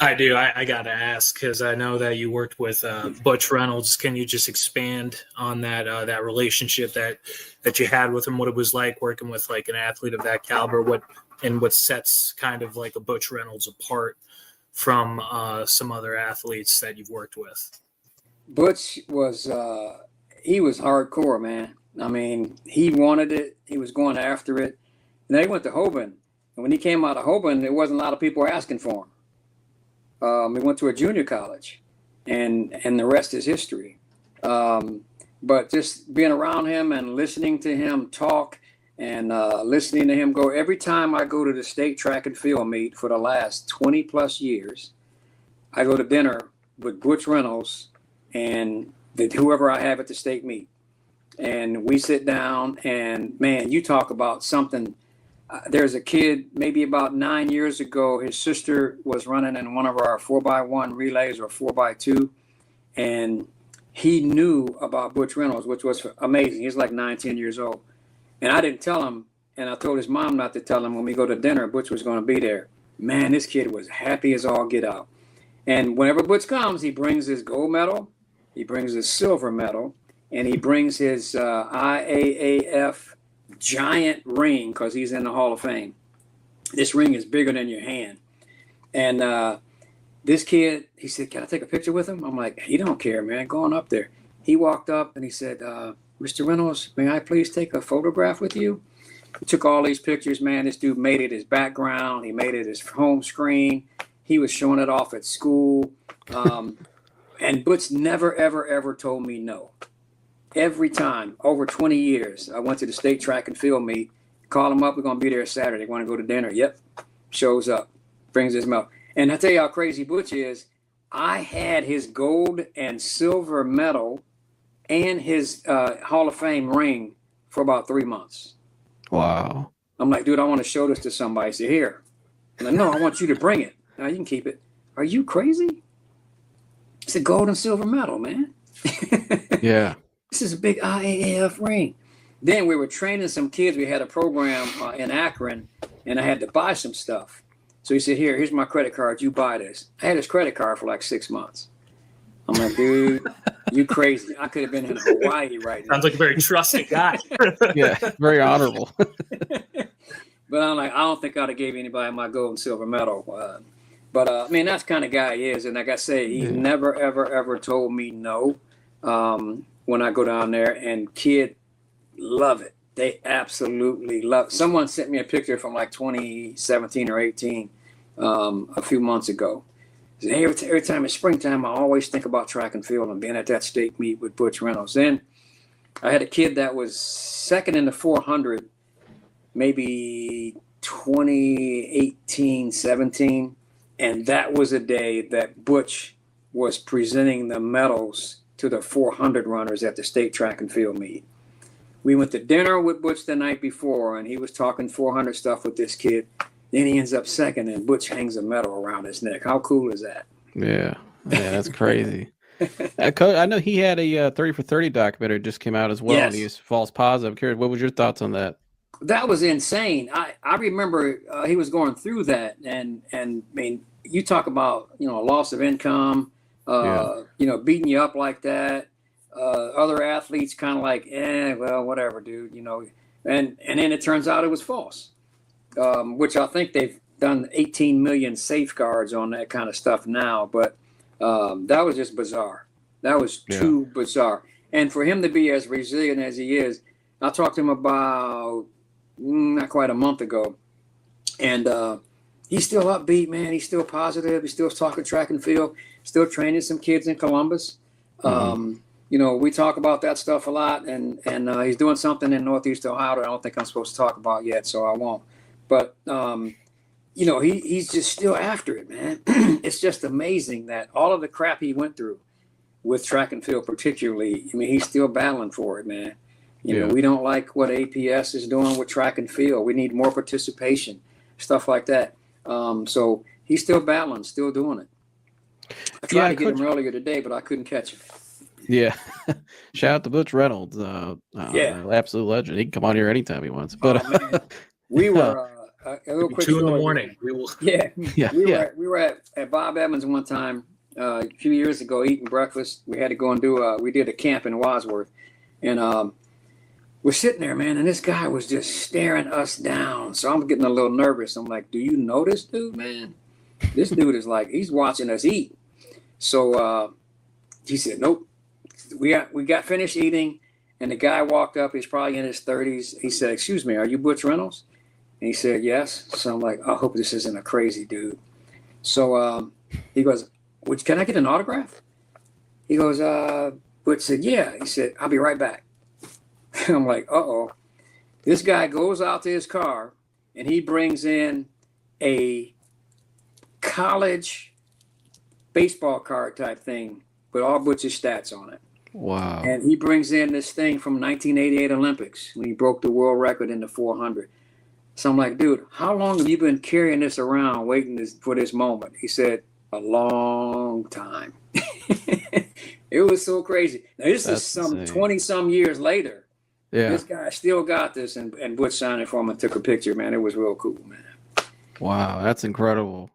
I do. I got to ask because I know that you worked with Butch Reynolds. Can you just expand on that relationship that you had with him? What it was like working with like an athlete of that caliber? What sets kind of like a Butch Reynolds apart from some other athletes that you've worked with? Butch was he was hardcore, man. I mean, he wanted it. He was going after it. And they went to Hoban, and when he came out of Hoban, there wasn't a lot of people asking for him. He went to a junior college, and the rest is history. Um, but just being around him and listening to him talk and listening to him go every time I go to the state track and field meet for the last 20 plus years, I go to dinner with Butch Reynolds and whoever I have at the state meet. And we sit down and man, you talk about something. There's a kid maybe about 9 years ago. His sister was running in one of our 4x1 relays or 4x2, and he knew about Butch Reynolds, which was amazing. He's like 9, 10 years old. And I didn't tell him, and I told his mom not to tell him when we go to dinner, Butch was going to be there. Man, this kid was happy as all get out. And whenever Butch comes, he brings his gold medal, he brings his silver medal, and he brings his IAAF giant ring because he's in the Hall of Fame. This ring is bigger than your hand. And this kid, he said, "Can I take a picture with him?" I'm like, "He don't care, man. Go on up there." He walked up and he said, "Mr. Reynolds, may I please take a photograph with you?" He took all these pictures, man. This dude made it his background. He made it his home screen. He was showing it off at school. And Butch never, ever, ever told me no. Every time, over 20 years, I went to the state track and field meet, call him up, we're going to be there Saturday, want to go to dinner. Yep, shows up, brings his milk. And I tell you how crazy Butch is. I had his gold and silver medal and his Hall of Fame ring for about 3 months. Wow. I'm like, dude, I want to show this to somebody. He said, "Here." I'm like, "No, I want you to bring it." "No, you can keep it." "Are you crazy?" It's a gold and silver medal, man. Yeah. This is a big IAAF ring. Then we were training some kids. We had a program in Akron, and I had to buy some stuff. So he said, here's my credit card. You buy this." I had his credit card for like 6 months. I'm like, "Dude, you crazy. I could have been in Hawaii right now." Sounds like a very trusting guy. Yeah. Very honorable. But I'm like, I don't think I'd have gave anybody my gold and silver medal. But I mean, that's the kind of guy he is. And like I say, he's never, ever, ever told me no when I go down there. And kid love it. They absolutely love it. Someone sent me a picture from like 2017 or 18 a few months ago. Hey, every time it's springtime, I always think about track and field and being at that state meet with Butch Reynolds. Then I had a kid that was second in the 400, maybe 2018, 17. And that was a day that Butch was presenting the medals to the 400 runners at the state track and field meet. We went to dinner with Butch the night before, and he was talking 400 stuff with this kid. Then he ends up second, and Butch hangs a medal around his neck. How cool is that? Yeah. Yeah, that's crazy. I know he had a 30 for 30 documentary just came out as well, Yes. and he's false positive. I'm curious, what was your thoughts on that? That was insane. I remember he was going through that, and I mean, you talk about loss of income, beating you up like that. Other athletes kind of like, well, whatever, dude, and then it turns out it was false, which I think they've done 18 million safeguards on that kind of stuff now. But that was just bizarre. That was too bizarre. And for him to be as resilient as he is, I talked to him about not quite a month ago, and he's still upbeat, man. He's still positive. He's still talking track and field, still training some kids in Columbus. We talk about that stuff a lot, and he's doing something in Northeast Ohio that I don't think I'm supposed to talk about yet, so I won't. But he's just still after it, man. It's just amazing that all of the crap he went through with track and field, particularly. I mean, he's still battling for it, man. We don't like what APS is doing with track and field. We need more participation, stuff like that. So he's still battling, still doing it. I tried to get him earlier today, but I couldn't catch him. Yeah. Shout out to Butch Reynolds. Absolute legend. He can come on here anytime he wants. But we were a little quick 2 in the story. morning. We will. Yeah, Yeah, we were at Bob Evans one time a few years ago eating breakfast. We had to go and we did a camp in Wadsworth, and we're sitting there, man, and this guy was just staring us down. So I'm getting a little nervous. I'm like, do you know this dude, man? This dude is like, he's watching us eat. So he said, nope. We got finished eating, and the guy walked up. He's probably in his 30s. He said, excuse me, are you Butch Reynolds? And he said, yes. So I'm like, I hope this isn't a crazy dude. So he goes, can I get an autograph? He goes, Butch said, yeah. He said, I'll be right back. I'm like, uh-oh. This guy goes out to his car, and he brings in a college baseball card type thing with all Butch's stats on it. Wow. And he brings in this thing from 1988 Olympics when he broke the world record in the 400. So I'm like, dude, how long have you been carrying this around waiting for this moment? He said, a long time. It was so crazy. Now, this is some 20-some years later. Yeah. This guy still got this, and Butch signed it for him and took a picture, man. It was real cool, man. Wow, that's incredible.